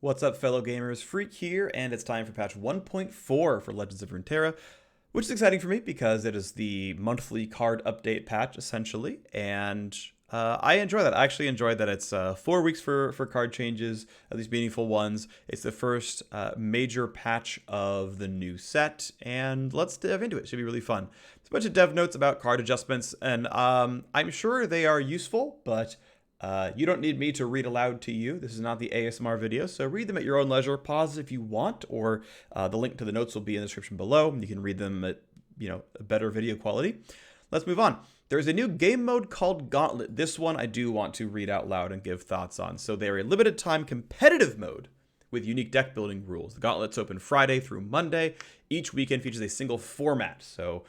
What's up, fellow gamers? Phreak here, and it's time for patch 1.4 for Legends of Runeterra, which is exciting for me because it is the monthly card update patch, essentially, and I enjoy that. I actually enjoy that it's 4 weeks for card changes, at least meaningful ones. It's the first major patch of the new set, and let's dive into it. It should be really fun. There's a bunch of dev notes about card adjustments, and I'm sure they are useful, but you don't need me to read aloud to you. This is not the ASMR video, so read them at your own leisure. Pause if you want, or the link to the notes will be in the description below. You can read them at, a better video quality. Let's move on. There's a new game mode called Gauntlet. This one I do want to read out loud and give thoughts on. So they're a limited time competitive mode with unique deck building rules. The Gauntlet's open Friday through Monday. Each weekend features a single format. So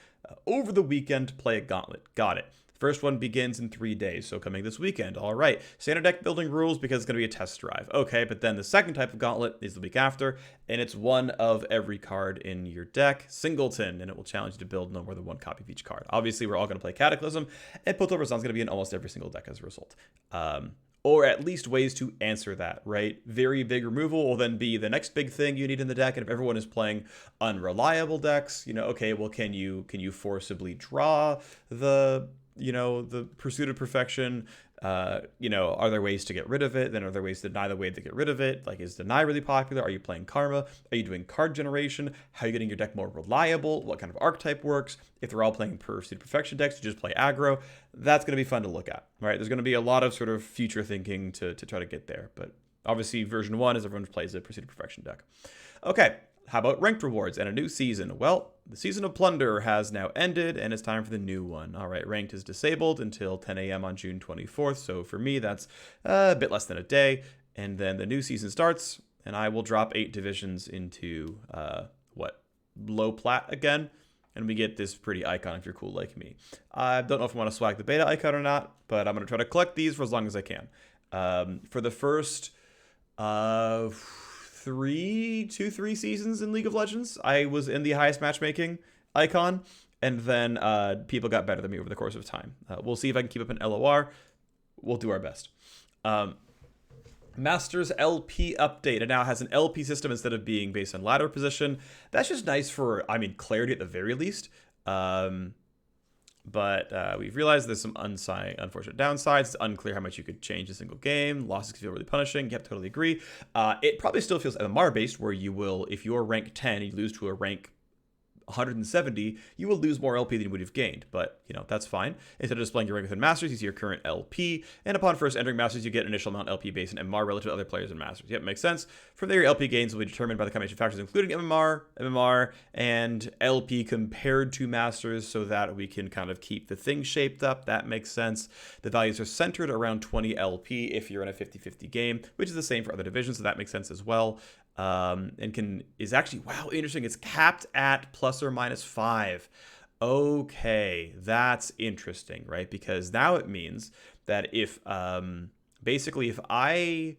over the weekend, play a Gauntlet. Got it. First one begins in 3 days, so coming this weekend. All right, standard deck building rules because it's going to be a test drive. Okay, but then the second type of gauntlet is the week after, and it's one of every card in your deck, singleton, and it will challenge you to build no more than one copy of each card. Obviously, we're all going to play Cataclysm, and Piltover Sun's going to be in almost every single deck as a result. Or at least ways to answer that, right? Very big removal will then be the next big thing you need in the deck, and if everyone is playing unreliable decks, okay, well, can you forcibly draw the pursuit of perfection? Are there ways to get rid of it? Then are there ways to deny the way to get rid of it? Like, is deny really popular? Are you playing karma? Are you doing card generation? How are you getting your deck more reliable? What kind of archetype works? If they're all playing pursuit of perfection decks, you just play aggro. That's going to be fun to look at, right? There's going to be a lot of sort of future thinking to try to get there. But obviously version 1 is everyone plays a pursuit of perfection deck. Okay. How about ranked rewards and a new season? Well, the season of plunder has now ended, and it's time for the new one. All right, ranked is disabled until 10 a.m. on June 24th, so for me, that's a bit less than a day. And then the new season starts, and I will drop 8 divisions into, low plat again, and we get this pretty icon if you're cool like me. I don't know if I want to swag the beta icon or not, but I'm going to try to collect these for as long as I can. For the first... 3 seasons in League of Legends, I was in the highest matchmaking icon, and then people got better than me over the course of time. We'll see if I can keep up an LOR. We'll do our best. Masters LP update. It now has an LP system instead of being based on ladder position. That's just nice for, clarity at the very least. But we've realized there's some unfortunate downsides. It's unclear how much you could change a single game. Losses can feel really punishing. Yep, totally agree. It probably still feels MMR-based, where you will, if you're rank 10, you lose to a rank 170, you will lose more LP than you would have gained, but that's fine. Instead of displaying your rank within Masters, you see your current LP, and upon first entering Masters, you get an initial amount LP based on MMR relative to other players in Masters. Yep, makes sense. From there, your LP gains will be determined by the combination of factors including MMR, and LP compared to Masters, so that we can kind of keep the thing shaped up. That makes sense. The values are centered around 20 LP if you're in a 50-50 game, which is the same for other divisions, so that makes sense as well. Is actually, wow, interesting. It's capped at ±5. Okay, that's interesting, right? Because now it means that if basically if I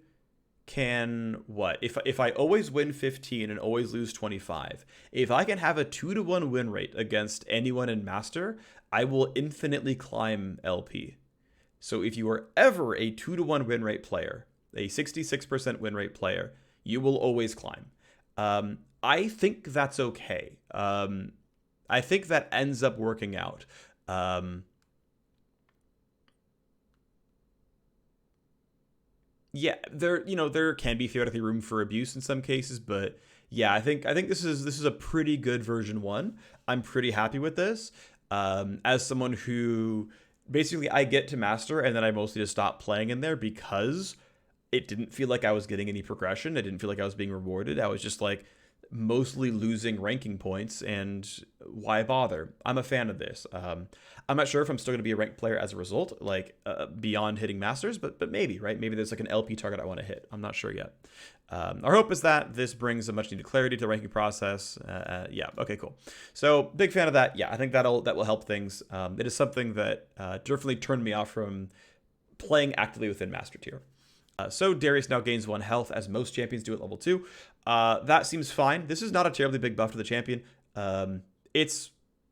can if I always win 15 and always lose 25, if I can have a 2-to-1 win rate against anyone in Master, I will infinitely climb LP. So if you are ever a 2-to-1 win rate player, a 66% win rate player, you will always climb. I think that's okay. I think that ends up working out. Yeah, there can be theoretically room for abuse in some cases, but yeah, I think this is a pretty good version 1. I'm pretty happy with this. As someone who basically I get to Master and then I mostly just stop playing in there because it didn't feel like I was getting any progression. I didn't feel like I was being rewarded. I was just like mostly losing ranking points, and why bother? I'm a fan of this. I'm not sure if I'm still going to be a ranked player as a result, like beyond hitting Masters, but maybe, right? Maybe there's like an LP target I want to hit. I'm not sure yet. Our hope is that this brings a much needed clarity to the ranking process. Yeah, okay, cool. So big fan of that. Yeah, I think that will help things. It is something that definitely turned me off from playing actively within Master tier. So Darius now gains 1 health, as most champions do at level 2. That seems fine. This is not a terribly big buff to the champion. It's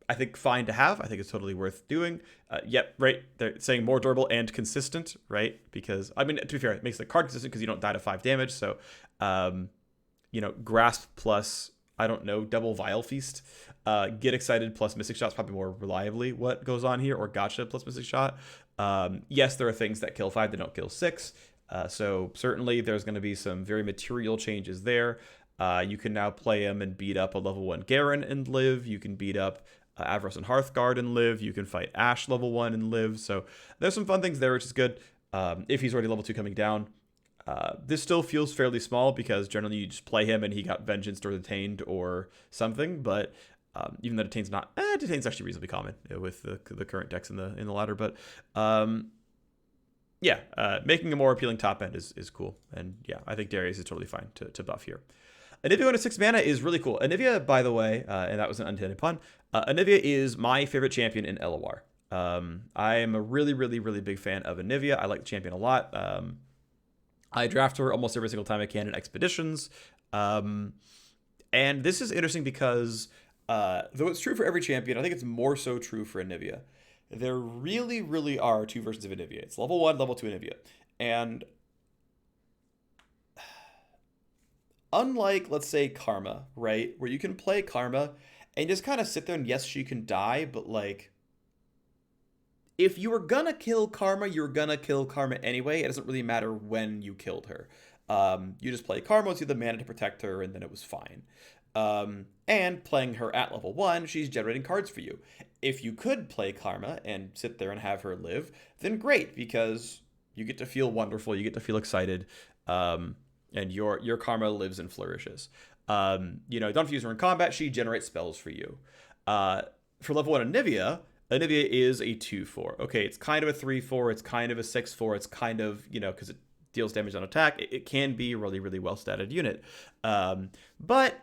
I think, fine to have. I think it's totally worth doing. Yep, right. They're saying more durable and consistent, right? Because, I mean, to be fair, it makes the card consistent because you don't die to 5 damage. So, Grasp plus, I don't know, double Vile Feast. Get Excited plus Mystic Shot's probably more reliably what goes on here, or Gotcha plus Mystic Shot. Yes, there are things that kill 5 that don't kill 6. So certainly there's going to be some very material changes there. You can now play him and beat up a level 1 Garen and live. You can beat up Avros and Hearthguard and live. You can fight Ashe level 1 and live. So there's some fun things there, which is good. If he's already level 2 coming down. This still feels fairly small because generally you just play him and he got Vengeance or Detained or something. But even though Detained's not... Detained's actually reasonably common with the current decks in the ladder. But making a more appealing top end is cool. And yeah, I think Darius is totally fine to buff here. Anivia going to 6 mana is really cool. Anivia, by the way, and that was an unintended pun, Anivia is my favorite champion in LOR. I am a really, really, really big fan of Anivia. I like the champion a lot. I draft her almost every single time I can in expeditions. And this is interesting because, though it's true for every champion, I think it's more so true for Anivia. There really, really are 2 versions of Anivia. It's level 1, level 2 Anivia. And unlike, let's say, Karma, right? Where you can play Karma and just kind of sit there and yes, she can die, but like, if you were gonna kill Karma, you're gonna kill Karma anyway. It doesn't really matter when you killed her. You just play Karma, you the mana to protect her, and then it was fine. And playing her at level 1, she's generating cards for you. If you could play Karma and sit there and have her live, then great, because you get to feel wonderful, you get to feel excited, and your Karma lives and flourishes. Don't have to use her in combat, she generates spells for you. For level 1 Anivia is a 2/4. Okay, it's kind of a 3/4, it's kind of a 6/4, it's kind of, because it deals damage on attack, it can be a really, really well-statted unit. But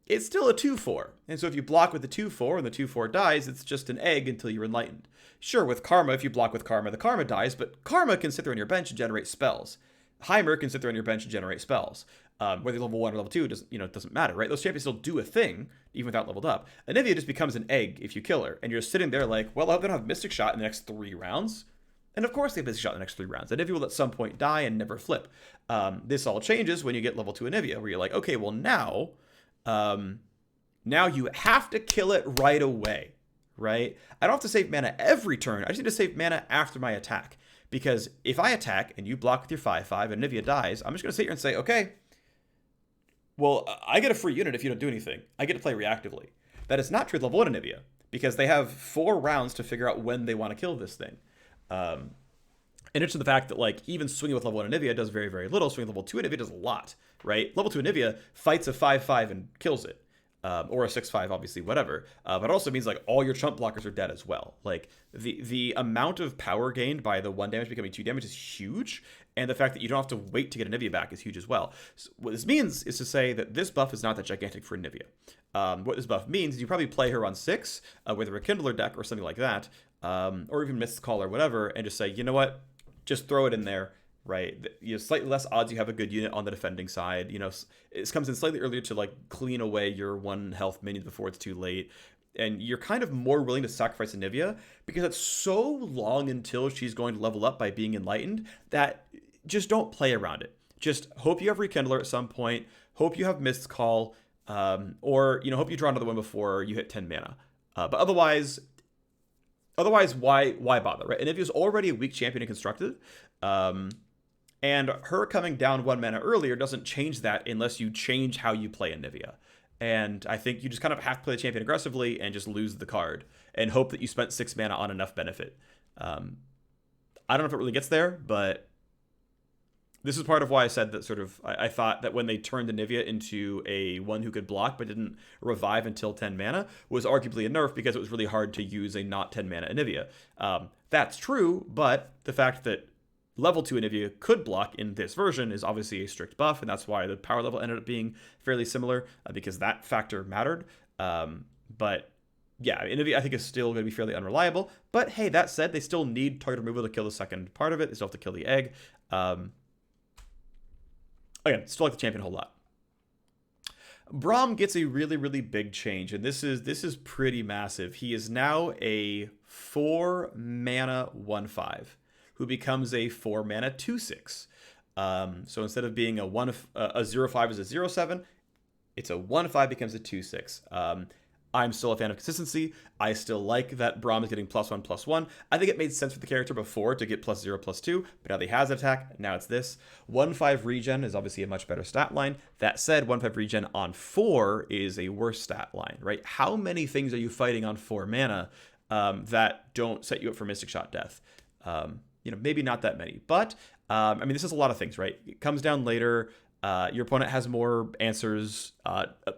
it's still a 2/4. And so if you block with the 2/4 and the 2/4 dies, it's just an egg until you're enlightened. Sure, with Karma, if you block with Karma, the Karma dies, but Karma can sit there on your bench and generate spells. Heimer can sit there on your bench and generate spells. Whether level 1 or level 2, it doesn't matter, right? Those champions still do a thing, even without leveled up. Anivia just becomes an egg if you kill her. And you're sitting there like, well, I hope they don't have Mystic Shot in the next 3 rounds. And of course they have Mystic Shot in the next 3 rounds. Anivia will at some point die and never flip. This all changes when you get level 2 Anivia, where you're like, okay, well now you have to kill it right away, right? I don't have to save mana every turn. I just need to save mana after my attack. Because if I attack and you block with your 5/5 and Anivia dies, I'm just going to sit here and say, okay, well, I get a free unit if you don't do anything. I get to play reactively. That is not true with level 1 Anivia, because they have 4 rounds to figure out when they want to kill this thing. And it's the fact that, like, even swinging with level 1 Anivia does very, very little. Swinging with level 2 Anivia does a lot, right? Level 2 Anivia fights a 5/5 and kills it. Or a 6/5, obviously, whatever. But it also means, like, all your chump blockers are dead as well. Like, the amount of power gained by the 1 damage becoming 2 damage is huge. And the fact that you don't have to wait to get Anivia back is huge as well. So what this means is to say that this buff is not that gigantic for Anivia. What this buff means is you probably play her on 6 with a Rekindler deck or something like that. Or even Mist's Call or whatever. And just say, you know what? Just throw it in there. Right, slightly less odds you have a good unit on the defending side. It comes in slightly earlier to like clean away your 1 health minions before it's too late, and you're kind of more willing to sacrifice Anivia because it's so long until she's going to level up by being enlightened that just don't play around it. Just hope you have Rekindler at some point. Hope you have Mist's Call, or hope you draw another one before you hit 10 mana. But otherwise, why bother? Right, Anivia's already a weak champion and constructed. And her coming down 1 mana earlier doesn't change that unless you change how you play Anivia. And I think you just kind of have to play the champion aggressively and just lose the card and hope that you spent 6 mana on enough benefit. I don't know if it really gets there, but this is part of why I said that I thought that when they turned Anivia into a one who could block but didn't revive until 10 mana was arguably a nerf because it was really hard to use a not 10 mana Anivia. That's true, but the fact that level 2 Anivia could block in this version is obviously a strict buff, and that's why the power level ended up being fairly similar, because that factor mattered. But yeah, Anivia I think is still going to be fairly unreliable. But hey, that said, they still need target removal to kill the second part of it. They still have to kill the egg. Again, still like the champion a whole lot. Braum gets a really, really big change, and this is pretty massive. He is now a 4 mana 1/5, who becomes a 4 mana 2/6. So instead of being a 0/5 is a 0/7, it's a 1/5 becomes a 2/6. I'm still a fan of consistency. I still like that Braum is getting +1/+1. I think it made sense for the character before to get +0/+2, but now that he has attack, now it's this. 1/5 regen is obviously a much better stat line. That said, 1/5 regen on 4 is a worse stat line, right? How many things are you fighting on 4 mana that don't set you up for Mystic Shot death? Maybe not that many, but this is a lot of things, right? It comes down later. Your opponent has more answers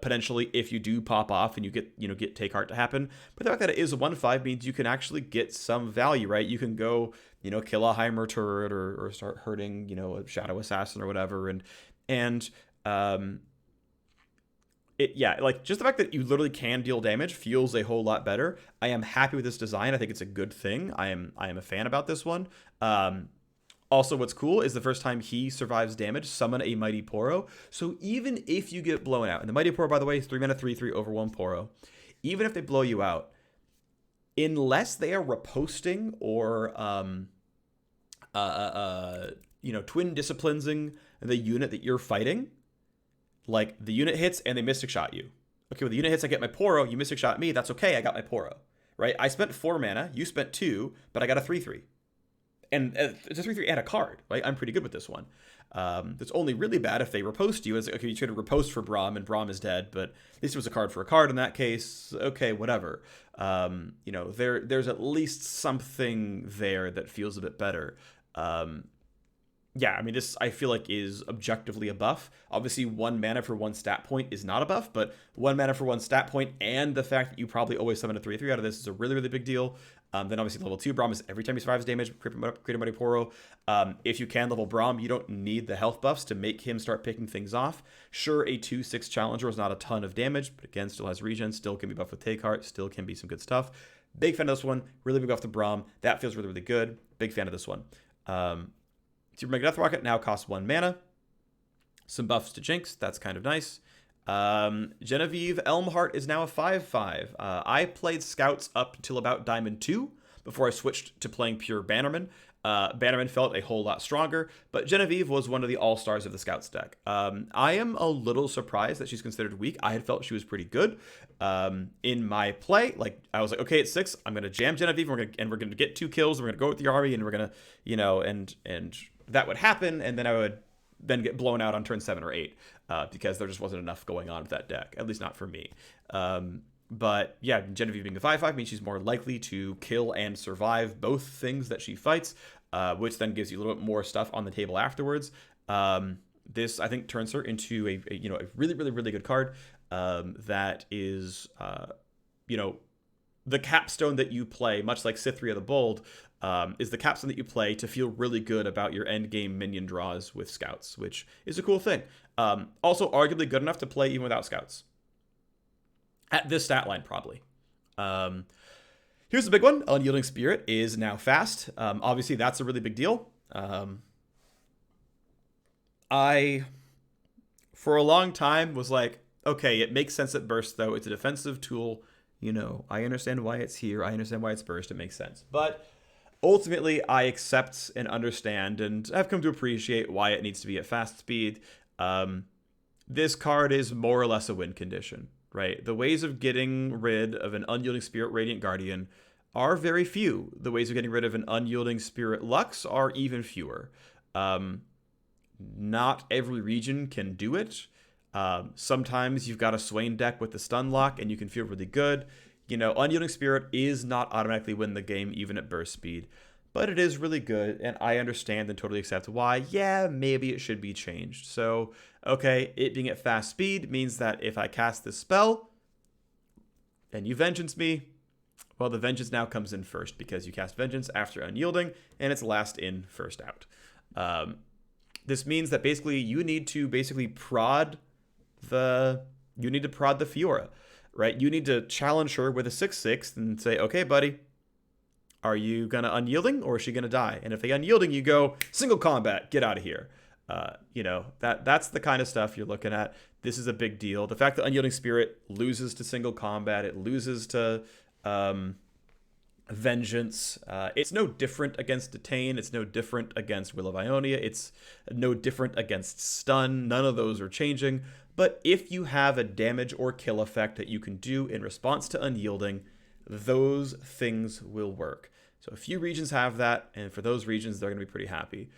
potentially if you do pop off and you get Take Heart to happen. But the fact that it is a 1/5 means you can actually get some value, right? You can go kill a Heimer turret or start hurting a Shadow Assassin or whatever, just the fact that you literally can deal damage feels a whole lot better. I am happy with this design. I think it's a good thing. I am a fan about this one. Also, what's cool is the first time he survives damage, summon a Mighty Poro. So even if you get blown out, and the Mighty Poro, by the way, is 3 mana 3/3 over 1 Poro. Even if they blow you out, unless they are riposting or twin disciplining the unit that you're fighting, like the unit hits and they Mystic Shot you. Okay, well the unit hits, I get my Poro, you Mystic Shot me, that's okay, I got my Poro. Right? I spent 4 mana, you spent 2, but I got a 3/3. And it's a 3/3 and a card, right? I'm pretty good with this one. It's only really bad if they riposte you. As okay, you should have riposte for Braum, and Braum is dead, but at least it was a card for a card in that case. Okay, whatever. There's at least something there that feels a bit better. This I feel like is objectively a buff. Obviously, 1 mana for 1 stat point is not a buff, but 1 mana for 1 stat point and the fact that you probably always summon a 3/3 out of this is a really, really big deal. Then obviously level 2 Braum is every time he survives damage, create a Mighty Poro. If you can level Braum, you don't need the health buffs to make him start picking things off. Sure, a 2/6 Challenger is not a ton of damage, but again, still has regen, still can be buffed with Take Heart, still can be some good stuff. Big fan of this one. Really big buff to Braum. That feels really, really good. Big fan of this one. Super Mega Death Rocket now costs 1 mana. Some buffs to Jinx. That's kind of nice. Genevieve Elmhart is now a 5/5. I played Scouts up until about Diamond 2 before I switched to playing pure Bannerman. Bannerman felt a whole lot stronger, but Genevieve was one of the all-stars of the Scouts deck. I am a little surprised that she's considered weak. I had felt she was pretty good in my play. Like, I was like, okay, it's 6. I'm going to jam Genevieve, and we're going to get 2 kills. We're going to go with the army, and we're going to, and that would happen, and then I would then get blown out on turn 7 or 8 because there just wasn't enough going on with that deck, at least not for me. But yeah, Genevieve being a 5/5 means she's more likely to kill and survive both things that she fights, which then gives you a little bit more stuff on the table afterwards. This, I think, turns her into a really, really, really good card that is, the capstone that you play, much like Cythria the Bold, is the capstone that you play to feel really good about your end game minion draws with Scouts, which is a cool thing. Also, arguably good enough to play even without Scouts. At this stat line, probably. Here's the big one. Unyielding Spirit is now fast. Obviously, that's a really big deal. I, for a long time, was like, okay, it makes sense at burst, though. It's a defensive tool. I understand why it's here. I understand why it's burst. It makes sense. But ultimately, I accept and understand, and I've come to appreciate why it needs to be at fast speed. This card is more or less a win condition, right? The ways of getting rid of an Unyielding Spirit Radiant Guardian are very few. The ways of getting rid of an Unyielding Spirit Lux are even fewer. Not every region can do it. Sometimes you've got a Swain deck with the stun lock and you can feel really good. Unyielding Spirit is not automatically win the game even at burst speed, but it is really good, and I understand and totally accept why, yeah, maybe it should be changed. So, okay, it being at fast speed means that if I cast this spell and you Vengeance me, well, the Vengeance now comes in first because you cast Vengeance after Unyielding, and it's last in, first out. This means that basically you need to prod the Fiora, right? You need to challenge her with a 6/6 and say, okay, buddy, are you gonna Unyielding or is she gonna die? And if they Unyielding, you go single combat, get out of here. You know, that's the kind of stuff you're looking at. This is a big deal. The fact that Unyielding Spirit loses to single combat, it loses to Vengeance. It's no different against Detain. It's no different against Will of Ionia. It's no different against Stun. None of those are changing. But if you have a damage or kill effect that you can do in response to Unyielding, those things will work. So a few regions have that, and for those regions, they're going to be pretty happy.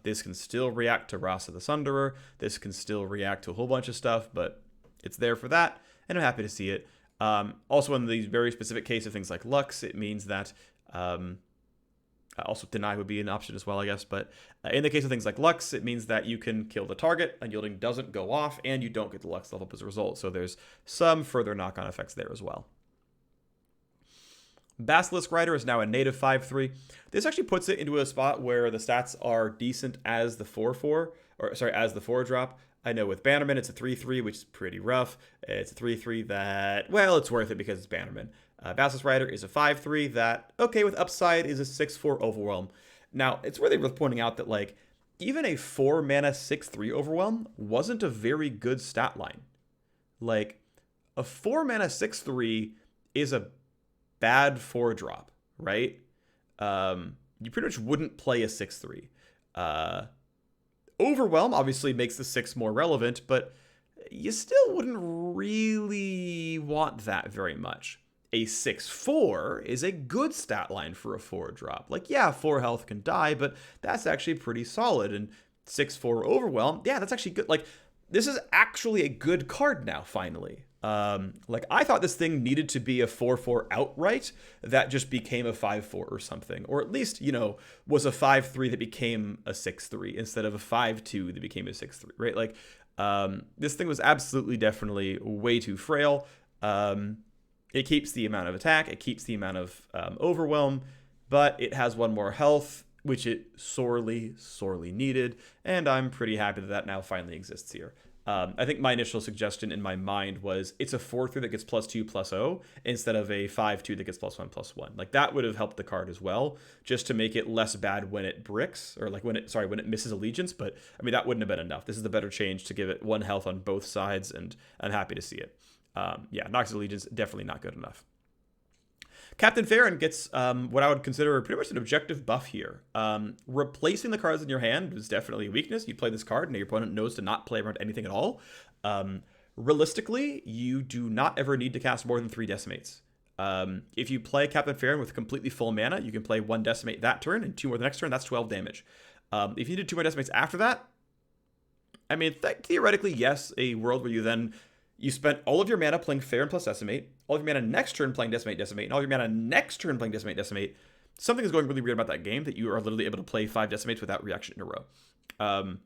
This can still react to Rasa the Sunderer. This can still react to a whole bunch of stuff, but it's there for that, and I'm happy to see it. Also, in the very specific case of things like Lux, it means that also Deny would be an option as well, I guess. But in the case of things like Lux, it means that you can kill the target, Unyielding doesn't go off, and you don't get the Lux level up as a result. So there's some further knock-on effects there as well. Basilisk Rider is now a native 5/3. This actually puts it into a spot where the stats are decent as the 4/4, or sorry, as the 4-drop. I know with Bannerman, it's a 3/3, which is pretty rough. It's a 3/3 that, well, it's worth it because it's Bannerman. Basilisk Rider is a 5/3 that, okay, with upside, is a 6/4 Overwhelm. Now, it's worthy of pointing out that, like, even a 4-mana 6/3 Overwhelm wasn't a very good stat line. Like, a 4-mana 6/3 is a bad 4-drop, right? You pretty much wouldn't play a 6/3. Overwhelm obviously makes the 6 more relevant, but you still wouldn't really want that very much. A 6/4 is a good stat line for a 4-drop. Like, yeah, 4 health can die, but that's actually pretty solid. And 6/4 Overwhelm, yeah, that's actually good. Like, this is actually a good card now, finally. Like, I thought this thing needed to be a 4/4 outright that just became a 5/4 or something. Or at least, you know, was a 5/3 that became a 6/3 instead of a 5/2 that became a 6/3, right? Like, this thing was absolutely, definitely way too frail. It keeps the amount of attack, it keeps the amount of overwhelm, but it has 1 more health, which it sorely, sorely needed, and I'm pretty happy that that now finally exists here. I think my initial suggestion in my mind was it's a 4/3 that gets +2/+0 instead of a 5/2 that gets +1/+1. Like, that would have helped the card as well, just to make it less bad when it bricks, or like when it misses allegiance. But I mean, that wouldn't have been enough. This is the better change to give it 1 health on both sides, and I'm happy to see it. Yeah, Nox's allegiance, definitely not good enough. Captain Ferran gets what I would consider pretty much an objective buff here. Replacing the cards in your hand is definitely a weakness. You play this card and your opponent knows to not play around anything at all. Realistically, you do not ever need to cast more than 3 Decimates. If you play Captain Ferran with completely full mana, you can play 1 Decimate that turn and 2 more the next turn. That's 12 damage. If you did 2 more Decimates after that, I mean, theoretically, yes, a world where you spent all of your mana playing Ferran plus Decimate, all of your mana next turn playing Decimate, and all of your mana next turn playing Decimate. Something is going really weird about that game that you are literally able to play 5 Decimates without reaction in a row.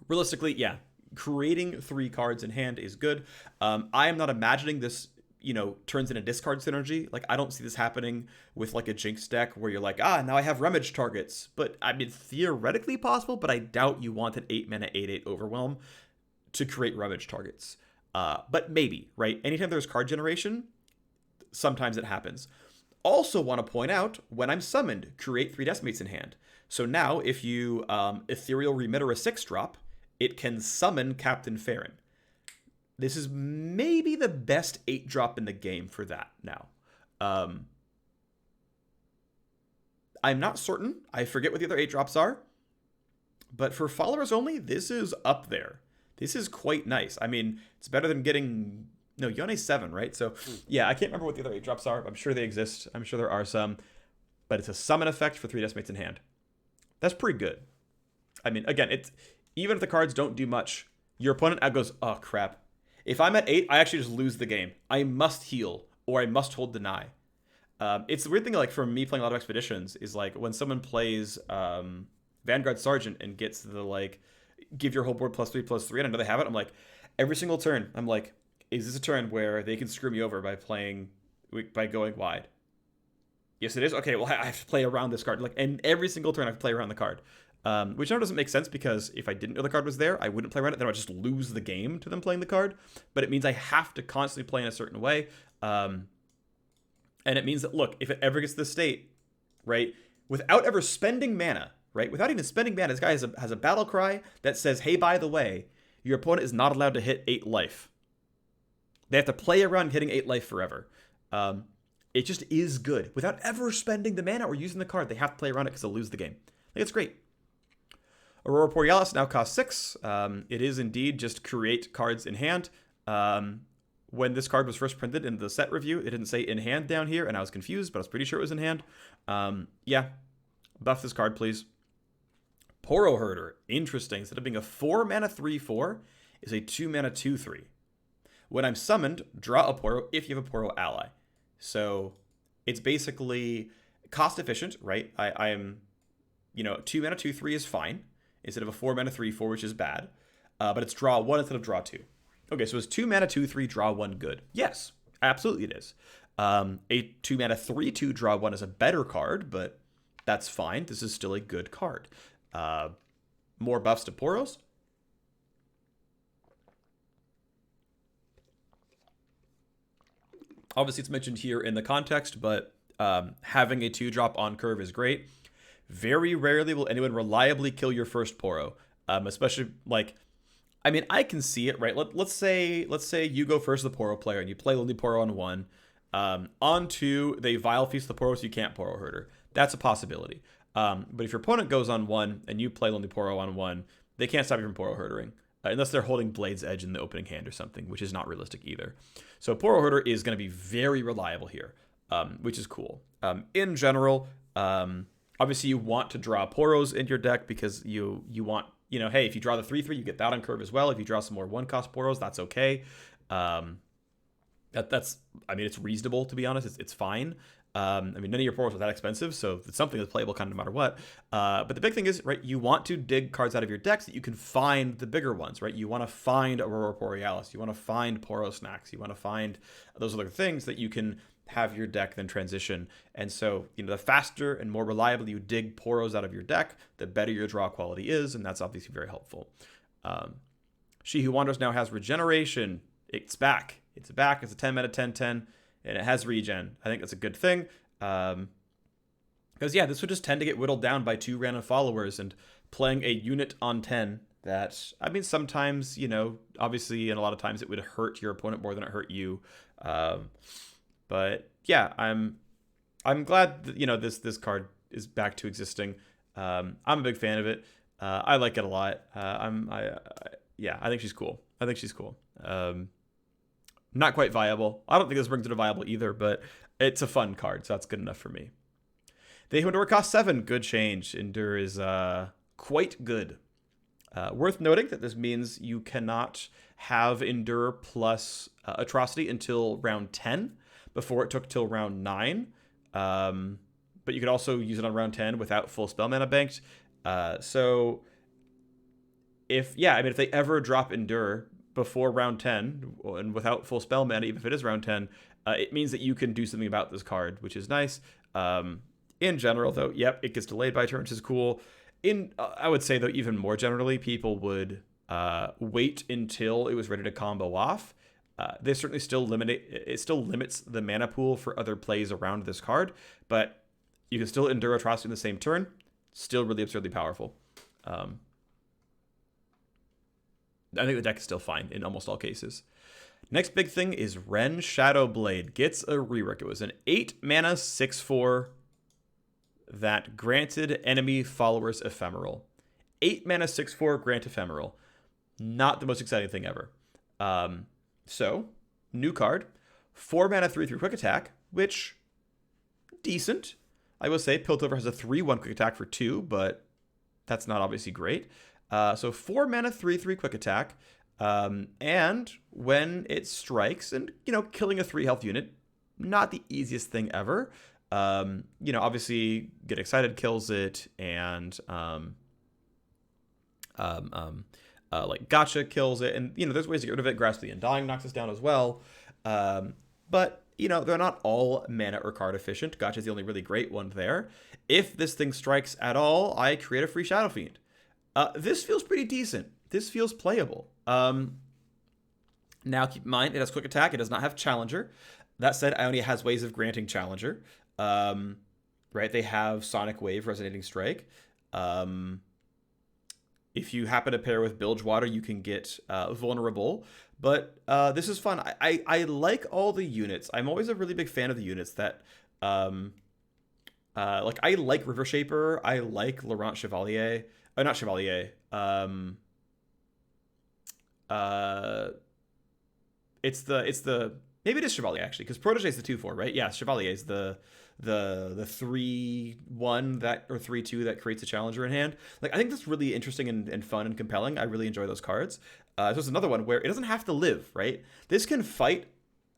Realistically, yeah, creating 3 cards in hand is good. I am not imagining this, you know, turns into discard synergy. Like, I don't see this happening with like a Jinx deck where you're like, now I have Rummage targets. But I mean, theoretically possible, but I doubt you want an 8 mana 8/8 Overwhelm to create Rummage targets. But maybe, right? Anytime there's card generation, sometimes it happens. Also want to point out, when I'm summoned, create 3 Decimates in hand. So now, if you Ethereal Remitter a 6-drop, it can summon Captain Ferran. This is maybe the best 8-drop in the game for that now. I'm not certain. I forget what the other 8-drops are. But for followers only, this is up there. This is quite nice. I mean, it's better than getting... No, Yone's 7, right? So, yeah, I can't remember what the other 8-drops are. I'm sure they exist. I'm sure there are some. But it's a summon effect for 3 Decimates in hand. That's pretty good. I mean, again, it's even if the cards don't do much, your opponent goes, oh, crap. If I'm at 8, I actually just lose the game. I must heal, or I must hold Deny. It's the weird thing, like, for me playing a lot of Expeditions, is, like, when someone plays Vanguard Sergeant and gets the, like... give your whole board +3/+3, and I know they have it. I'm like, every single turn, I'm like, is this a turn where they can screw me over by going wide? Yes, it is. Okay, well, I have to play around this card. Like, and every single turn I have to play around the card. Which now doesn't make sense, because if I didn't know the card was there, I wouldn't play around it. Then I would just lose the game to them playing the card. But it means I have to constantly play in a certain way. And it means that, look, if it ever gets to this state, right, without ever spending mana, right? Without even spending mana, this guy has a battle cry that says, hey, by the way, your opponent is not allowed to hit 8 life. They have to play around hitting 8 life forever. It just is good. Without ever spending the mana or using the card, they have to play around it because they'll lose the game. I think it's great. Aurora Borealis now costs 6. It is indeed just create cards in hand. When this card was first printed in the set review, it didn't say in hand down here, and I was confused, but I was pretty sure it was in hand. Yeah, buff this card, please. Poro Herder, interesting. Instead of being a 4 mana 3/4, is a 2 mana 2/3. When I'm summoned, draw a Poro if you have a Poro ally. So it's basically cost efficient, right? I am, 2 mana 2/3 is fine instead of a 4 mana 3/4, which is bad. But it's draw 1 instead of draw 2. Okay, so is 2 mana 2/3 draw 1 good? Yes, absolutely it is. A 2 mana 3/2 draw 1 is a better card, but that's fine. This is still a good card. More buffs to Poros. Obviously, it's mentioned here in the context, but having a 2-drop on curve is great. Very rarely will anyone reliably kill your first Poro, especially I can see it, right? Let's say you go first as the Poro player and you play Lonely Poro on 1. On 2, they Vile Feast the Poro, so you can't Poro Herder. That's a possibility. But if your opponent goes on 1 and you play Lonely Poro on 1, they can't stop you from Poro Herdering. Unless they're holding Blade's Edge in the opening hand or something, which is not realistic either. So Poro Herder is going to be very reliable here, which is cool. In general, obviously you want to draw Poros in your deck because you want, hey, if you draw the 3/3, you get that on curve as well. If you draw some more 1-cost Poros, that's okay. It's reasonable, to be honest. It's fine. None of your Poros are that expensive, so it's something that's playable kind of no matter what. But the big thing is, right, you want to dig cards out of your deck so that you can find the bigger ones, right? You want to find Aurora Borealis. You want to find Poro Snacks. You want to find those other things that you can have your deck then transition. And so, the faster and more reliably you dig Poros out of your deck, the better your draw quality is, and that's obviously very helpful. She Who Wanders now has Regeneration. It's back. It's back. It's a 10 mana 10/10. And it has regen. I think that's a good thing. Because, this would just tend to get whittled down by 2 random followers and playing a unit on 10 that, sometimes, obviously, and a lot of times it would hurt your opponent more than it hurt you. But, yeah, I'm glad that, this card is back to existing. I'm a big fan of it. I like it a lot. I think she's cool. Not quite viable. I don't think this brings it a viable either, but it's a fun card, so that's good enough for me. They Endure cost 7. Good change. Endure is quite good. Worth noting that this means you cannot have Endure plus Atrocity until round 10. Before it took till round 9. But you could also use it on round 10 without full spell mana banked. If they ever drop Endure before round 10 and without full spell mana, even if it is round 10, it means that you can do something about this card, which is nice. In general, though, it gets delayed by turn, which is cool. I would say, though, even more generally, people would wait until it was ready to combo off. They certainly still limits the mana pool for other plays around this card, but you can still Endure Atrocity in the same turn. Still really absurdly powerful. I think the deck is still fine in almost all cases. Next big thing is Ren Shadowblade gets a rework. It was an 8 mana 6/4 that granted enemy followers ephemeral. 8 mana 6/4 grant ephemeral. Not the most exciting thing ever. So, new card. 4 mana 3/3 quick attack, which, decent. I will say Piltover has a 3/1 quick attack for 2, but that's not obviously great. So 4 mana 3/3 quick attack. And when it strikes and, killing a 3 health unit, not the easiest thing ever. Obviously Get Excited kills it, and Gotcha kills it, and there's ways to get rid of it. Grasp the Undying knocks us down as well. But they're not all mana or card efficient. Gotcha's the only really great one there. If this thing strikes at all, I create a free Shadow Fiend. This feels pretty decent. This feels playable. Now keep in mind, it has quick attack. It does not have Challenger. That said, Ionia has ways of granting Challenger. Right? They have Sonic Wave, Resonating Strike. If you happen to pair with Bilgewater, you can get Vulnerable. But this is fun. I like all the units. I'm always a really big fan of the units that... like, I like River Shaper. I like Laurent Chevalier. Not Chevalier. It's the maybe it is Chevalier actually, because Protege is the 2/4, right? Yeah, Chevalier is the 3/1 that, or 3/2 that creates a challenger in hand. Like, I think that's really interesting and fun and compelling. I really enjoy those cards. So it's another one where it doesn't have to live, right? This can fight.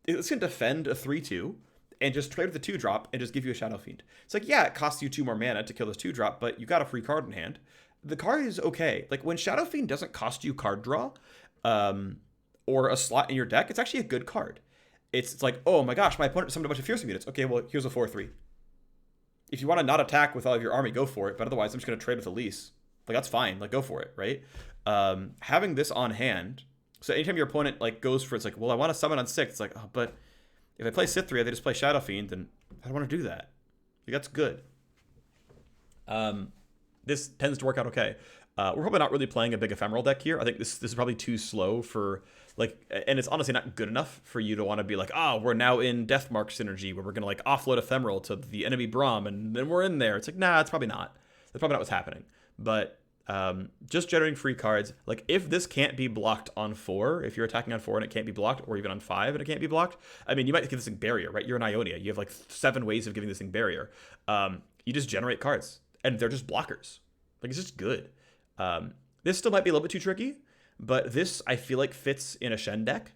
This can defend a 3/2 and just trade with the 2-drop and just give you a Shadow Fiend. It's like, yeah, it costs you 2 more mana to kill this 2-drop, but you got a free card in hand. The card is okay. Like, when Shadow Fiend doesn't cost you card draw, or a slot in your deck, it's actually a good card. It's like, oh my gosh, my opponent summoned a bunch of fearsome units. Okay, well, here's a 4/3. If you want to not attack with all of your army, go for it. But otherwise, I'm just going to trade with Elise. Like, that's fine. Like, go for it, right? Having this on hand, so anytime your opponent like goes for, it's like, well, I want to summon on 6. It's like, oh, but if I play Cithria, they just play Shadow Fiend, and I don't want to do that. Like, that's good. This tends to work out okay. We're probably not really playing a big ephemeral deck here. I think this is probably too slow for, like, and it's honestly not good enough for you to want to be like, oh, we're now in Deathmark synergy where we're going to like offload ephemeral to the enemy Braum and then we're in there. It's like, nah, it's probably not. That's probably not what's happening. But just generating free cards, like if this can't be blocked on 4, if you're attacking on 4 and it can't be blocked, or even on 5 and it can't be blocked, I mean, you might give this thing barrier, right? You're in Ionia. You have like 7 ways of giving this thing barrier. You just generate cards and they're just blockers. Like, it's just good. This still might be a little bit too tricky, but this I feel like fits in a Shen deck.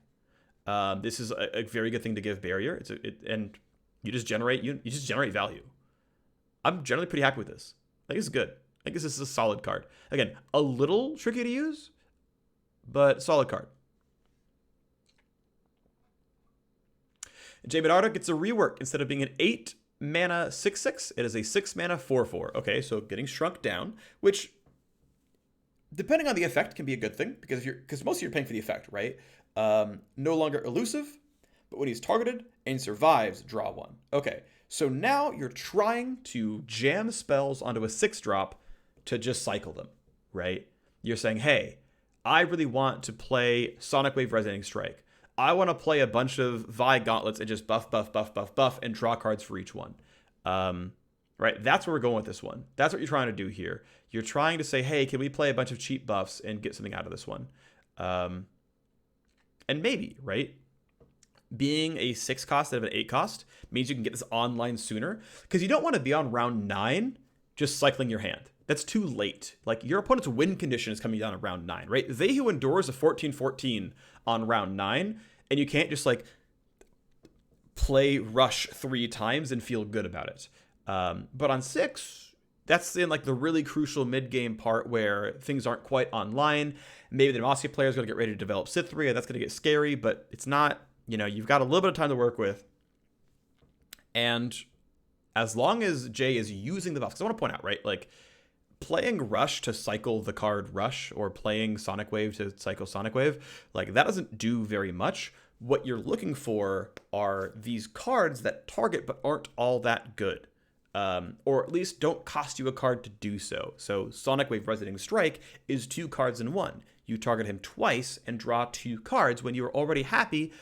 This is a very good thing to give barrier. And you just generate value. I'm generally pretty happy with this. I think this is good. I guess this is a solid card. Again, a little tricky to use, but solid card. Jay Bedardo gets a rework. Instead of being an 8 mana 6/6, it is a 6 mana 4/4. Okay, so getting shrunk down, which, depending on the effect, can be a good thing, because most of you are paying for the effect, right? No longer elusive, but when he's targeted and survives, draw 1. Okay, so now you're trying to jam spells onto a 6-drop to just cycle them, right? You're saying, hey, I really want to play Sonic Wave Resonating Strike. I want to play a bunch of Vi Gauntlets and just buff, and draw cards for each one. Right, that's where we're going with this one. That's what you're trying to do here. You're trying to say, hey, can we play a bunch of cheap buffs and get something out of this one? And maybe, right? Being a 6 cost instead of an 8 cost means you can get this online sooner, because you don't want to be on round 9 just cycling your hand. That's too late. Like, your opponent's win condition is coming down at round 9, right? They Who Endures a 14/14 on round 9, and you can't just like play Rush 3 times and feel good about it. But on 6, that's in like the really crucial mid-game part where things aren't quite online. Maybe the Demacia player is going to get ready to develop Cithria. That's going to get scary, but it's not. You know, you've got a little bit of time to work with. And as long as Jay is using the buffs, because I want to point out, right, like playing Rush to cycle the card Rush, or playing Sonic Wave to cycle Sonic Wave, like that doesn't do very much. What you're looking for are these cards that target but aren't all that good. Or at least don't cost you a card to do so. So Sonic Wave Resonating Strike is 2 cards in 1. You target him twice and draw 2 cards when you're already happy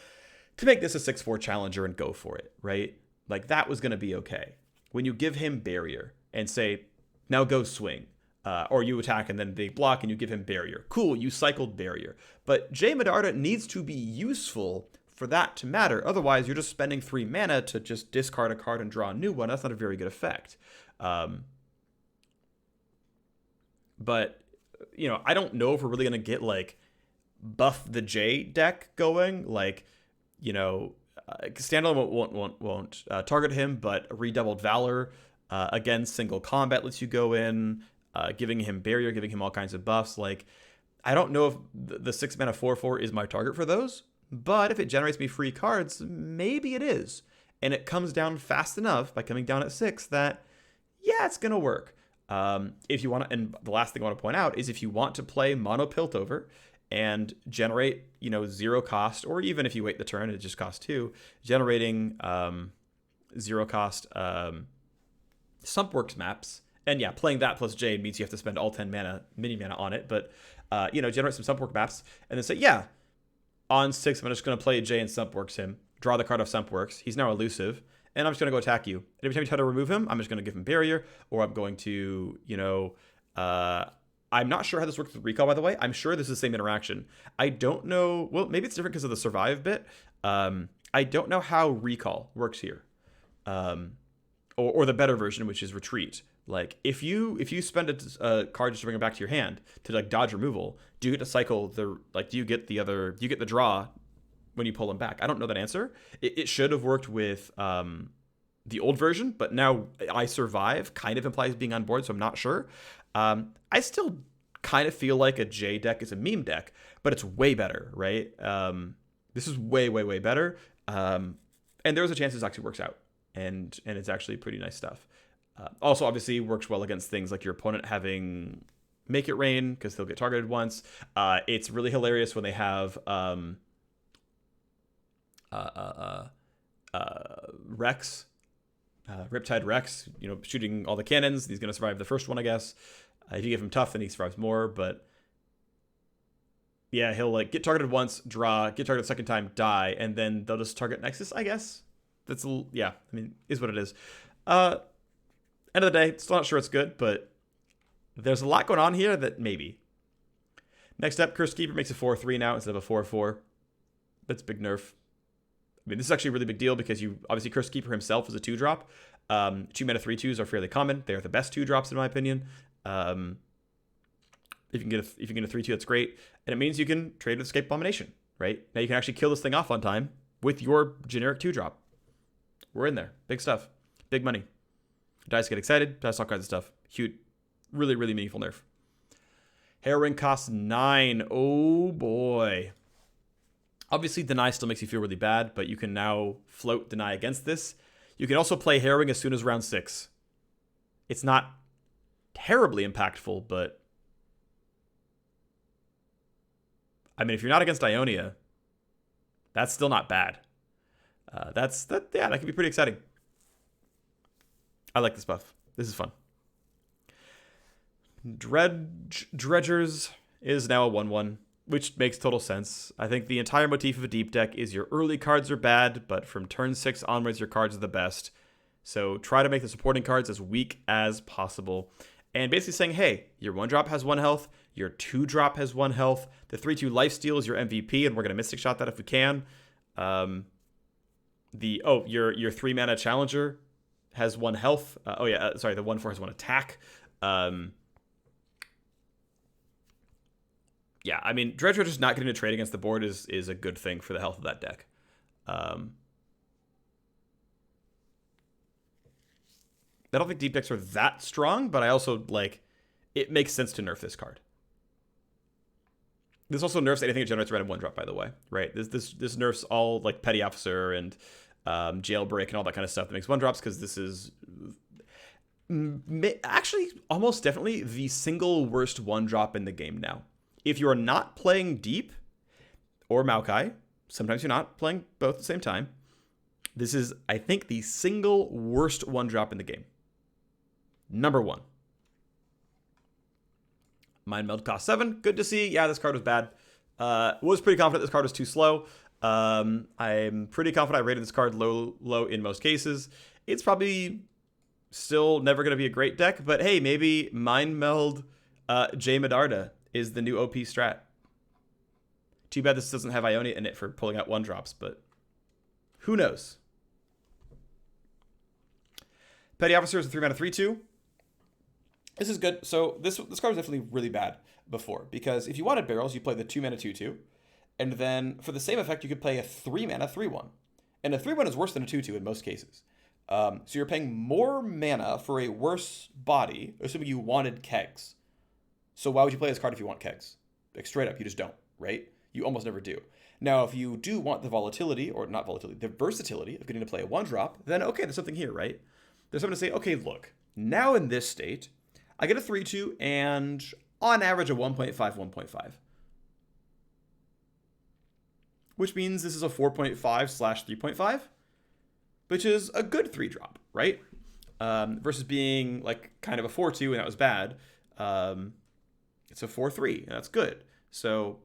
to make this a 6/4 challenger and go for it, right? Like, that was going to be okay. When you give him barrier and say, now go swing, or you attack and then they block and you give him barrier. Cool, you cycled barrier. But Jay Medarda needs to be useful for that to matter. Otherwise, you're just spending 3 mana to just discard a card and draw a new one. That's not a very good effect. But, you know, I don't know if we're really going to get, like, buff the J deck going. Like, you know, standalone won't target him, but Redoubled Valor, again, single combat lets you go in, giving him barrier, giving him all kinds of buffs. Like, I don't know if the 6 mana 4/4 is my target for those. But if it generates me free cards, maybe it is. And it comes down fast enough by coming down at 6 that, yeah, it's going to work. If you want to, and the last thing I want to point out is if you want to play Mono Piltover and generate, you know, 0 cost, or even if you wait the turn, it just costs 2, generating 0 cost Sumpworks maps And yeah, playing that plus Jade means you have to spend all 10 mana, mini mana on it. But, generate some Sumpwork maps and then say, yeah, on 6, I'm just going to play Jay and Sumpworks him, draw the card off Sumpworks. He's now elusive, and I'm just going to go attack you. And every time you try to remove him, I'm just going to give him Barrier, or I'm going to, I'm not sure how this works with Recall, by the way. I'm sure this is the same interaction. I don't know. Well, maybe it's different because of the Survive bit. I don't know how Recall works here. Or the better version, which is Retreat. Like, if you spend a card just to bring it back to your hand to like dodge removal, do you get to cycle do you get the draw when you pull them back? I don't know that answer. It should have worked with the old version, but now I Survive kind of implies being on board, so I'm not sure. I still kind of feel like a J deck is a meme deck, but it's way better, right? This is way, way, way better. And there's a chance this actually works out, and it's actually pretty nice stuff. Also, obviously, works well against things like your opponent having Make It Rain, because they'll get targeted once. It's really hilarious when they have Rex, Riptide Rex, shooting all the cannons. He's going to survive the first one, I guess. If you give him tough, then he survives more. But yeah, he'll like get targeted once, draw, get targeted the second time, die, and then they'll just target Nexus, I guess. That's is what it is. End of the day, still not sure it's good, but there's a lot going on here that maybe. Next up, Curse Keeper makes a 4/3 now instead of a 4/4. That's a big nerf. I mean, this is actually a really big deal because obviously Curse Keeper himself is a 2-drop. 2 mana 3/2s are fairly common. They are the best 2-drops in my opinion. If you can get a 3/2, that's great, and it means you can trade with Escape Abomination. Right now, you can actually kill this thing off on time with your generic 2-drop. We're in there. Big stuff. Big money. Dice get excited. Dice all kinds of stuff. Huge. Really, really meaningful nerf. Hair Ring costs 9. Oh, boy. Obviously, Deny still makes you feel really bad, but you can now float Deny against this. You can also play Hair Ring as soon as round 6. It's not terribly impactful, but I mean, if you're not against Ionia, that's still not bad. That can be pretty exciting. I like this buff. This is fun. Dredgers is now a 1/1, which makes total sense. I think the entire motif of a deep deck is your early cards are bad, but from turn 6 onwards, your cards are the best. So try to make the supporting cards as weak as possible. And basically saying, hey, your 1-drop has 1 health, your 2-drop has 1 health, the 3/2 lifesteal is your MVP, and we're going to Mystic Shot that if we can. Your 3-mana Challenger has 1 health. The 1/4 has 1 attack. I mean, Dredger just not getting a trade against the board is a good thing for the health of that deck. I don't think deep decks are that strong, but I also, it makes sense to nerf this card. This also nerfs anything that generates a random 1-drop, by the way, right? This nerfs all, Petty Officer and Jailbreak and all that kind of stuff that makes 1-drops, because this is actually almost definitely the single worst 1-drop in the game now. If you are not playing Deep or Maokai, sometimes you're not playing both at the same time, this is, I think, the single worst 1-drop in the game. Number 1. Mind Meld cost 7. Good to see. Yeah, this card was bad. Was pretty confident this card was too slow. I'm pretty confident I rated this card low in most cases. It's probably still never going to be a great deck, but hey, maybe Mind Meld J Medarda is the new OP strat. Too bad this doesn't have Ionia in it for pulling out 1-drops, but who knows? Petty Officer is a 3-mana 3/2. This is good. So this card was definitely really bad before, because if you wanted barrels, you play the 2-mana 2/2, and then for the same effect, you could play a 3-mana 3/1. And a 3/1 is worse than a 2/2 in most cases. So you're paying more mana for a worse body, assuming you wanted kegs. So why would you play this card if you want kegs? Straight up, you just don't, right? You almost never do. Now, if you do want the versatility of getting to play a 1-drop, then okay, there's something here, right? There's something to say, okay, look, now in this state, I get a 3/2 and on average a 1.5, 1.5. Which means this is a 4.5/3.5, which is a good 3-drop, right? versus being like kind of a 4-2 and that was bad. It's a 4-3 and that's good. So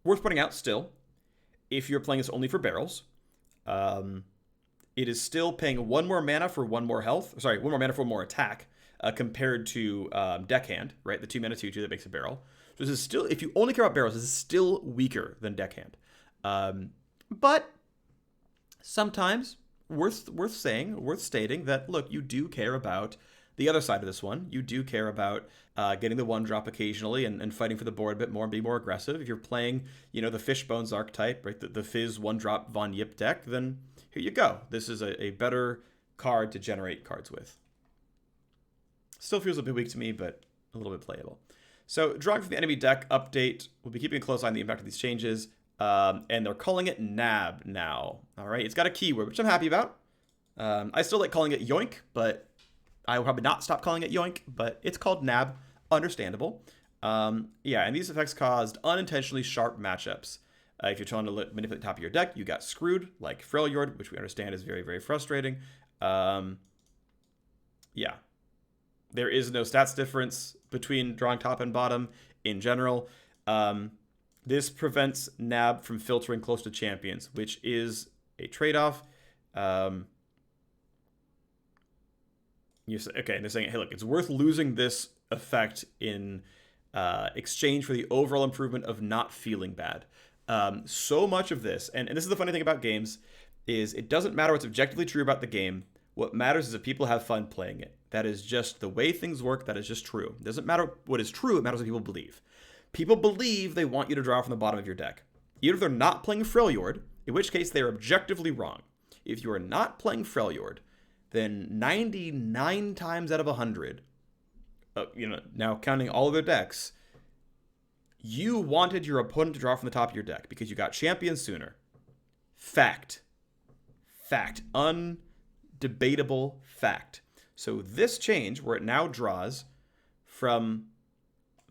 worth pointing out still, if you're playing this only for barrels, it is still paying 1 more mana for 1 more health. Sorry, 1 more mana for 1 more attack compared to Deckhand, right? The 2 mana 2/2 that makes a barrel. So this is still, if you only care about barrels, this is still weaker than Deckhand. But sometimes worth stating that, look, you do care about the other side of this one. You do care about getting the 1-drop occasionally and fighting for the board a bit more and being more aggressive. If you're playing, the Fishbones archetype, right, the Fizz 1-drop Von Yip deck, then here you go. This is a better card to generate cards with. Still feels a bit weak to me, but a little bit playable. So drawing from the enemy deck update, we'll be keeping a close eye on the impact of these changes. And they're calling it Nab now. All right, it's got a keyword, which I'm happy about. I still like calling it Yoink, but I will probably not stop calling it Yoink, but it's called Nab. Understandable. Yeah, and these effects caused unintentionally sharp matchups. If you're trying to manipulate the top of your deck, you got screwed, like Freljord, which we understand is very, very frustrating. Yeah. There is no stats difference between drawing top and bottom in general. This prevents Nab from filtering close to champions, which is a trade-off. You say, okay, and they're saying, hey, look, it's worth losing this effect in exchange for the overall improvement of not feeling bad. So much of this, and this is the funny thing about games, is it doesn't matter what's objectively true about the game. What matters is if people have fun playing it. That is just the way things work. That is just true. It doesn't matter what is true. It matters what people believe. People believe they want you to draw from the bottom of your deck. Even if they're not playing Freljord, in which case they're objectively wrong. If you are not playing Freljord, then 99 times out of 100, now counting all of their decks, you wanted your opponent to draw from the top of your deck because you got champions sooner. Fact. Undebatable fact. So this change, where it now draws from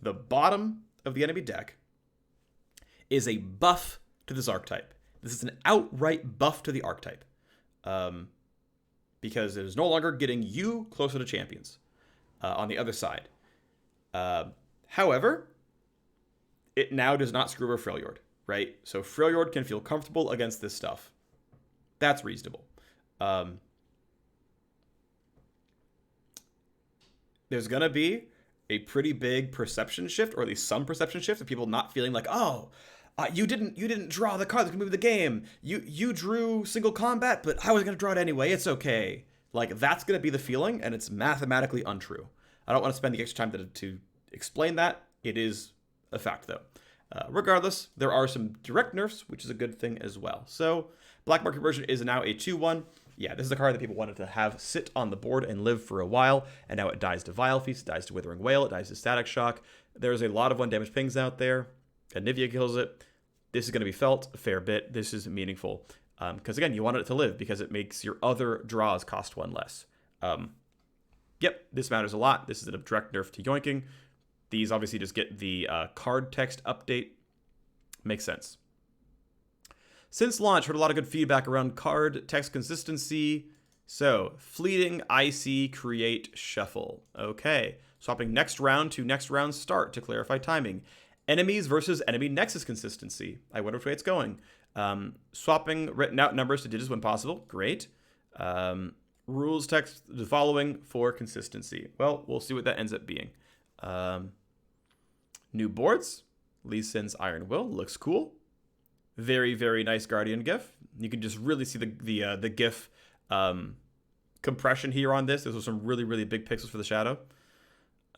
the bottom of the enemy deck, is a buff to this archetype. This is an outright buff to the archetype. Because it is no longer getting you closer to champions on the other side. However, it now does not screw over Freljord, right? So Freljord can feel comfortable against this stuff. That's reasonable. There's going to be a pretty big perception shift, or at least some perception shift, of people not feeling like, you didn't draw the card that can move the game. You drew single combat, but I was going to draw it anyway. It's okay. Like, that's going to be the feeling, and it's mathematically untrue. I don't want to spend the extra time to explain that. It is a fact, though. Regardless, there are some direct nerfs, which is a good thing as well. So, Black Market version is now a 2/1. Yeah, this is a card that people wanted to have sit on the board and live for a while, and now it dies to Vile Feast, it dies to Withering Wail, it dies to Static Shock. There's a lot of 1-damage pings out there. Anivia kills it. This is going to be felt a fair bit. This is meaningful. Because, again, you wanted it to live because it makes your other draws cost 1 less. Yep, this matters a lot. This is a direct nerf to Yoinking. These obviously just get the card text update. Makes sense. Since launch, heard a lot of good feedback around card text consistency. So, fleeting, icy, create, shuffle. Okay. Swapping next round to next round start to clarify timing. Enemies versus enemy nexus consistency. I wonder which way it's going. Swapping written out numbers to digits when possible. Great. Rules text the following for consistency. Well, we'll see what that ends up being. New boards. Lee Sin's Iron Will. Looks cool. Very, very nice Guardian GIF. You can just really see the GIF compression here on this. Those are some really, really big pixels for the shadow.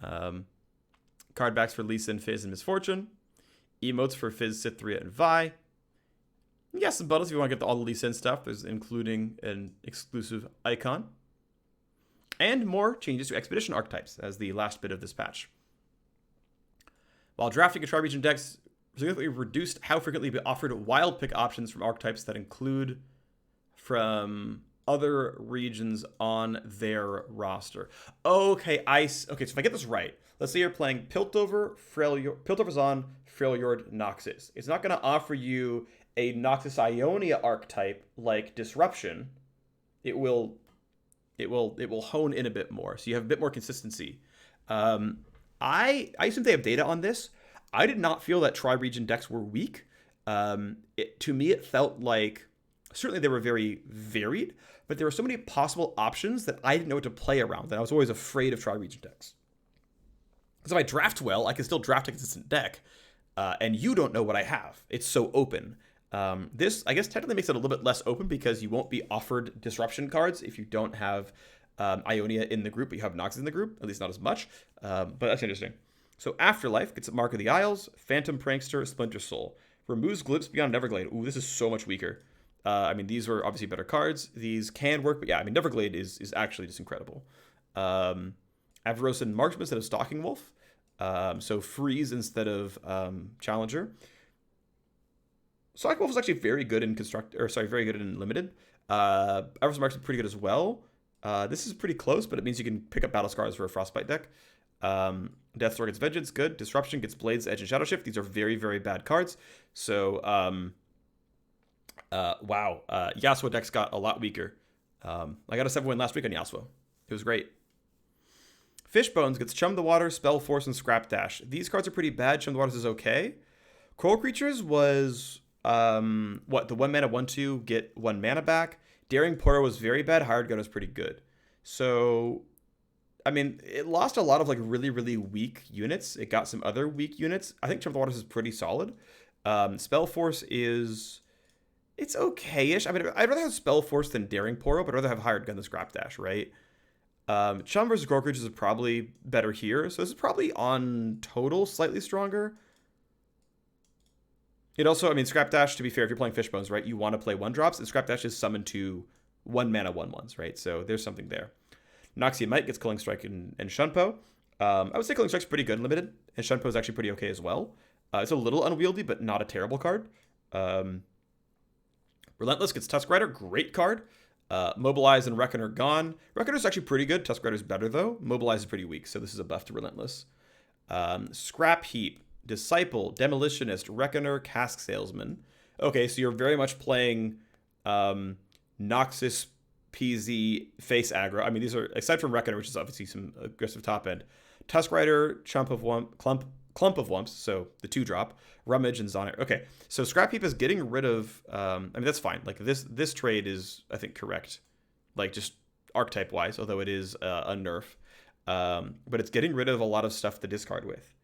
Card backs for Lee Sin, Fizz, and Misfortune. Emotes for Fizz, Cythria, and Vi. Yeah, some bundles if you want to get all the Lee Sin stuff. There's including an exclusive icon. And more changes to Expedition archetypes as the last bit of this patch. While drafting a tri-region decks significantly reduced how frequently we offered wild pick options from archetypes that include from other regions on their roster. Okay, so if I get this right, let's say you're playing Piltover, Zon, Freljord, Noxus. It's not going to offer you a Noxus Ionia archetype like Disruption, it will hone in a bit more, so you have a bit more consistency. I assume they have data on this. I did not feel that tri-region decks were weak. To me, it felt like certainly they were very varied, but there were so many possible options that I didn't know what to play around, that I was always afraid of tri-region decks. Because if I draft well, I can still draft a consistent deck, and you don't know what I have. It's so open. This, I guess, technically makes it a little bit less open because you won't be offered disruption cards if you don't have Ionia in the group, but you have Noxus in the group, at least not as much. But that's interesting. So Afterlife gets Mark of the Isles, Phantom Prankster, Splinter Soul. Removes Glimpse Beyond Neverglade. Ooh, this is so much weaker. I mean, these were obviously better cards. These can work, but yeah, I mean, Neverglade is actually just incredible. Avaros and Marksman instead of Stalking Wolf. So Freeze instead of Challenger. Stalking Wolf is actually very good in very good in Limited. Avaros and Marksman pretty good as well. This is pretty close, but it means you can pick up Battle Scars for a Frostbite deck. Deathstorm gets Vengeance, good. Disruption gets Blades, Edge, and Shadow Shift. These are very, very bad cards. So, wow. Yasuo decks got a lot weaker. I got a 7-win last week on Yasuo. It was great. Fishbones gets Chum the Water, Spell Force, and Scrap Dash. These cards are pretty bad. Chum the Waters is okay. Coral Creatures was, the 1 mana 1/2, get 1 mana back. Daring Poro was very bad. Hired Gun was pretty good. So, I mean, it lost a lot of like really, really weak units. It got some other weak units. I think Chum the Waters is pretty solid. Spell Force it's okay-ish. I mean, I'd rather have Spell Force than Daring Poro, but I'd rather have Hired Gun than Scrap Dash, right? Chum versus Coral Creatures is probably better here. So this is probably on total slightly stronger. It also, I mean, Scrap Dash, to be fair, if you're playing Fishbones, right, you want to play 1-drops, and Scrap Dash is summoned to 1 mana 1/1s, right? So there's something there. Noxian Might gets Killing Strike and Shunpo. I would say Killing Strike's pretty good in Limited, and Shunpo is actually pretty okay as well. It's a little unwieldy, but not a terrible card. Relentless gets Tusk Rider, great card. Mobilize and Reckoner gone. Reckoner's actually pretty good. Tusk Rider's better, though. Mobilize is pretty weak, so this is a buff to Relentless. Scrap Heap, Disciple, Demolitionist, Reckoner, Cask Salesman. Okay, so you're very much playing Noxus, PZ, face aggro. I mean, these are, aside from Reckoner, which is obviously some aggressive top end, Tusk Rider, Clump of Wumps, so the 2-drop, Rummage, and Zonet. Okay, so Scrap Heap is getting rid of, I mean, that's fine. Like, this trade is, I think, correct. Like, just archetype-wise, although it is a nerf. But it's getting rid of a lot of stuff to discard with.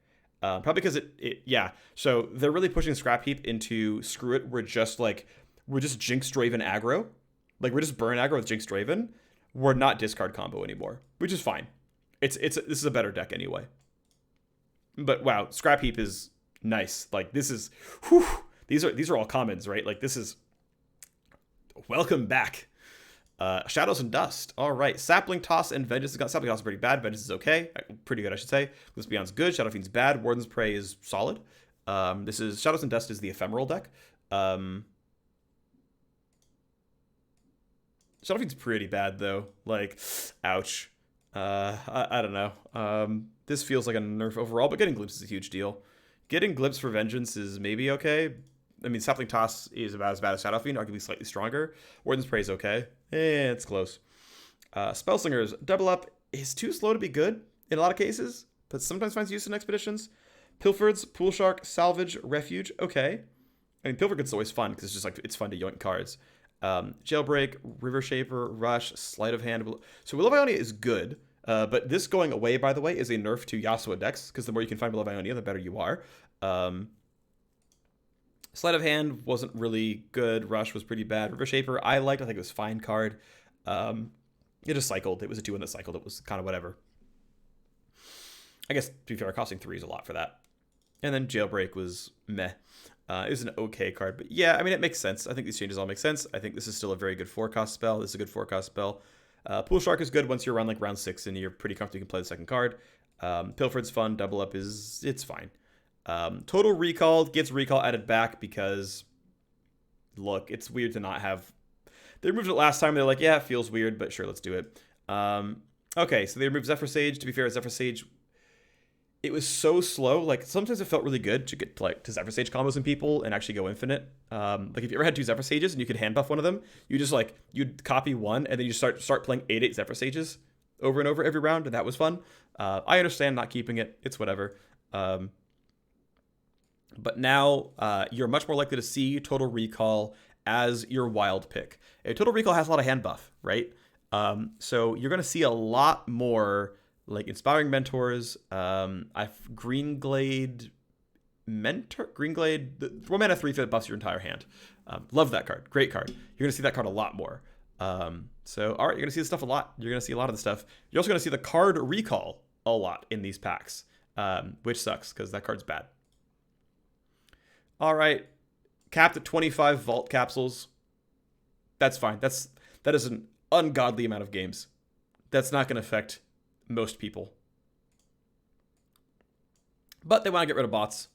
Probably because yeah. So they're really pushing Scrap Heap into, screw it, we're just Jinx Draven aggro. Like, we're just burn aggro with Jinx Draven. We're not discard combo anymore, which is fine. This is a better deck anyway. But wow, Scrap Heap is nice. Like, this is, whew, these are all commons, right? Like, this is, welcome back. Shadows and Dust. All right. Sapling Toss and Vengeance. Sapling Toss is pretty bad. Vengeance is okay. Pretty good, I should say. Glimpse Beyond's good. Shadow Fiend's bad. Warden's Prey is solid. This is Shadows and Dust is the ephemeral deck. Shadow Fiend's pretty bad, though. Like, ouch. I don't know. This feels like a nerf overall, but getting Glimpse is a huge deal. Getting Glimpse for Vengeance is maybe okay. I mean, Sapling Toss is about as bad as Shadow Fiend, arguably slightly stronger. Warden's Prey is okay. It's close. Spellslinger's Double Up is too slow to be good in a lot of cases, but sometimes finds use in expeditions. Pilford's Pool Shark, Salvage, Refuge, okay. I mean, Pilford is always fun because it's just like, it's fun to yoink cards. Jailbreak, River Shaper, Rush, Sleight of Hand. So Will of Ionia is good, but this going away, by the way, is a nerf to Yasuo decks, because the more you can find Will of Ionia, the better you are. Sleight of Hand wasn't really good. Rush was pretty bad. River Shaper, I liked. I think it was a fine card. It just cycled. It was a 2-1 that cycled. It was kind of whatever. I guess, to be fair, costing 3 is a lot for that. And then Jailbreak was meh. It was an okay card. But yeah, I mean, it makes sense. I think these changes all make sense. I think this is still a very good forecast spell. This is a good forecast spell. Pool Shark is good once you're around like round 6 and you're pretty comfortable you can play the second card. Pilford's fun. Double Up it's fine. Total Recall gets Recall added back because, look, it's weird to not have... They removed it last time. They're like, yeah, it feels weird, but sure, let's do it. Okay, so they removed Zephyr Sage. To be fair, Zephyr Sage it was so slow. Like sometimes it felt really good to get like to Zephyr Sage combos in people and actually go infinite. Like if you ever had 2 Zephyr Sages and you could hand buff one of them, you just like you'd copy one and then you start playing 8 Zephyr Sages over and over every round, and that was fun. I understand not keeping it; it's whatever. But now you're much more likely to see Total Recall as your wild pick. Total Recall has a lot of hand buff, right? So you're going to see a lot more like Inspiring Mentors. Greenglade the 1 mana 3 that buffs your entire hand. Love that card. Great card. You're going to see that card a lot more. So, all right, you're going to see this stuff a lot. You're going to see a lot of the stuff. You're also going to see the card recall a lot in these packs, which sucks because that card's bad. All right, capped at 25 Vault Capsules. That's fine. That is an ungodly amount of games. That's not going to affect most people. But they want to get rid of bots.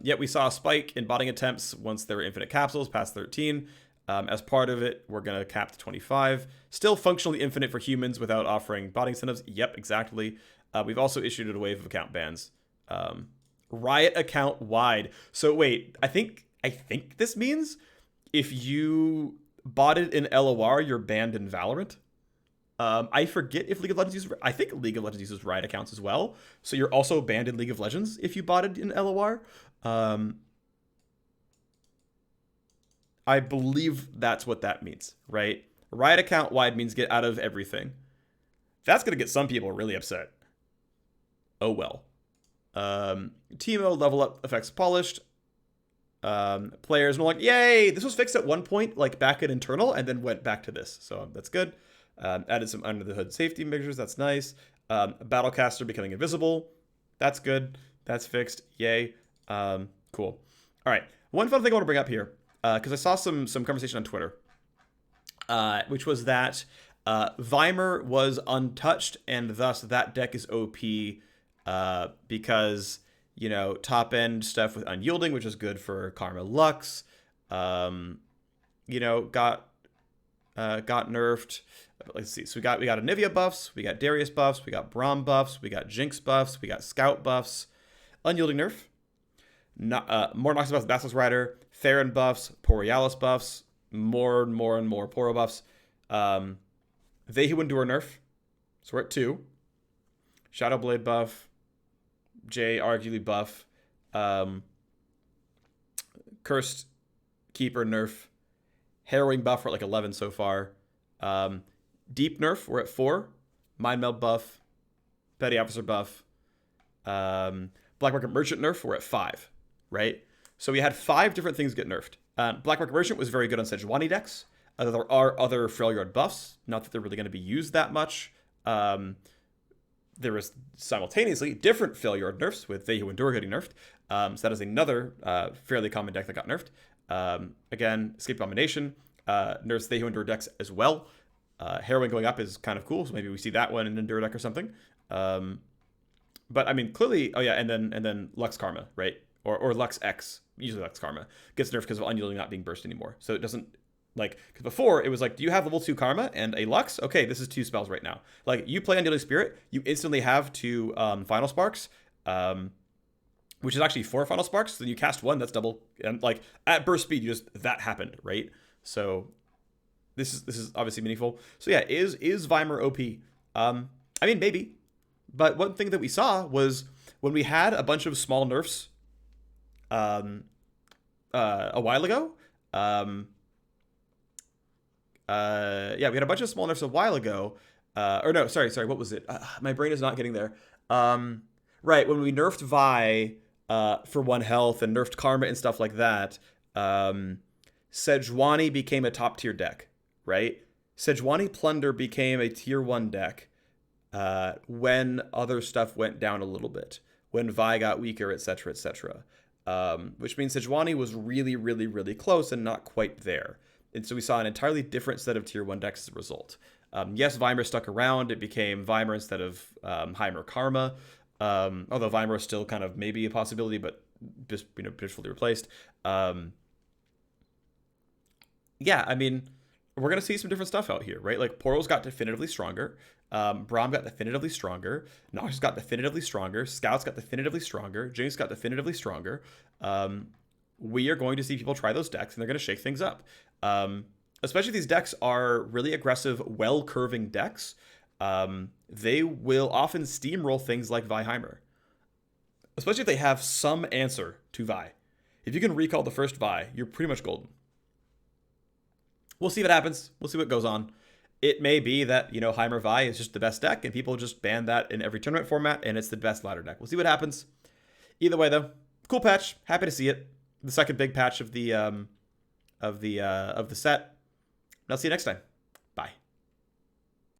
Yet we saw a spike in botting attempts once there were infinite capsules past 13. As part of it, we're going to cap to 25. Still functionally infinite for humans without offering botting incentives. Yep, exactly. We've also issued a wave of account bans. Riot account wide. So wait, I think this means if you botted in LOR, you're banned in Valorant. I forget if League of Legends uses... I think League of Legends uses Riot accounts as well. So you're also banned in League of Legends if you botted in LOR. I believe that's what that means, right? Riot account wide means get out of everything. That's going to get some people really upset. Oh well. Teemo level up effects polished. Players were like, yay! This was fixed at one point, like back in internal, and then went back to this. So that's good. Added some under the hood safety measures. That's nice. Battlecaster becoming invisible. That's good. That's fixed. Yay. Cool. All right. One fun thing I want to bring up here, because I saw some conversation on Twitter, which was that Vimer was untouched, and thus that deck is OP because, you know, top end stuff with Unyielding, which is good for Karma Lux, you know, got nerfed. Let's see. So we got Anivia buffs, we got Darius buffs, we got Braum buffs, we got Jinx buffs, we got Scout buffs, Unyielding nerf. More Nox buffs, Basilisk Rider, Ferran buffs, Borealis buffs, more and more Poro buffs. They Who Endure nerf. So we're at 2. Shadowblade buff. Jay arguably buff. Cursed Keeper nerf. Harrowing buff, we're at like 11 so far. Deep nerf, we're at 4. Mind Meld buff. Petty Officer buff. Black Market Merchant nerf, we're at 5. Right? So we had 5 different things get nerfed. Black Market Merchant was very good on Sejuani decks. There are other Freljord buffs. Not that they're really going to be used that much. There was simultaneously different Freljord nerfs with They Who Endure getting nerfed. So that is another fairly common deck that got nerfed. Again, Escape Domination nerfs They Who Endure decks as well. Harrowing going up is kind of cool, so maybe we see that one in Endure deck or something. But I mean, clearly, oh yeah, and then Lux Karma, right? Or Lux X, usually Lux Karma, gets nerfed because of Unyielding not being burst anymore. So it doesn't, like, because before it was like, do you have level 2 Karma and a Lux? Okay, this is 2 spells right now. Like, you play Unyielding Spirit, you instantly have 2 Final Sparks, which is actually 4 Final Sparks. Then you cast 1, that's double. And like, at burst speed, that happened, right? So this is obviously meaningful. So yeah, is Vimer OP? I mean, maybe. But one thing that we saw was when we had a bunch of small nerfs a while ago. Yeah, we had a bunch of small nerfs a while ago. Or no, sorry, what was it? My brain is not getting there. Right, when we nerfed Vi for 1 health and nerfed Karma and stuff like that, Sejuani became a top tier deck, right? Sejuani Plunder became a tier 1 deck when other stuff went down a little bit, when Vi got weaker, etc., etc. Which means Sejuani was really, really, really close and not quite there. And so we saw an entirely different set of tier 1 decks as a result. Yes, Vimer stuck around. It became Vimer instead of Heimer Karma. Although Vimer is still kind of maybe a possibility, but just, you know, fully replaced. Yeah, I mean, we're going to see some different stuff out here, right? Like Poro's got definitively stronger. Braum got definitively stronger. Nox got definitively stronger. Scout's got definitively stronger. Jinx got definitively stronger. We are going to see people try those decks, and they're going to shake things up. Especially if these decks are really aggressive, well-curving decks. They will often steamroll things like Viheimer. Especially if they have some answer to Vi. If you can recall the first Vi, you're pretty much golden. We'll see what happens. We'll see what goes on. It may be that, Heimer Vi is just the best deck, and people just ban that in every tournament format, and it's the best ladder deck. We'll see what happens. Either way, though, cool patch. Happy to see it. The second big patch of the set. And I'll see you next time.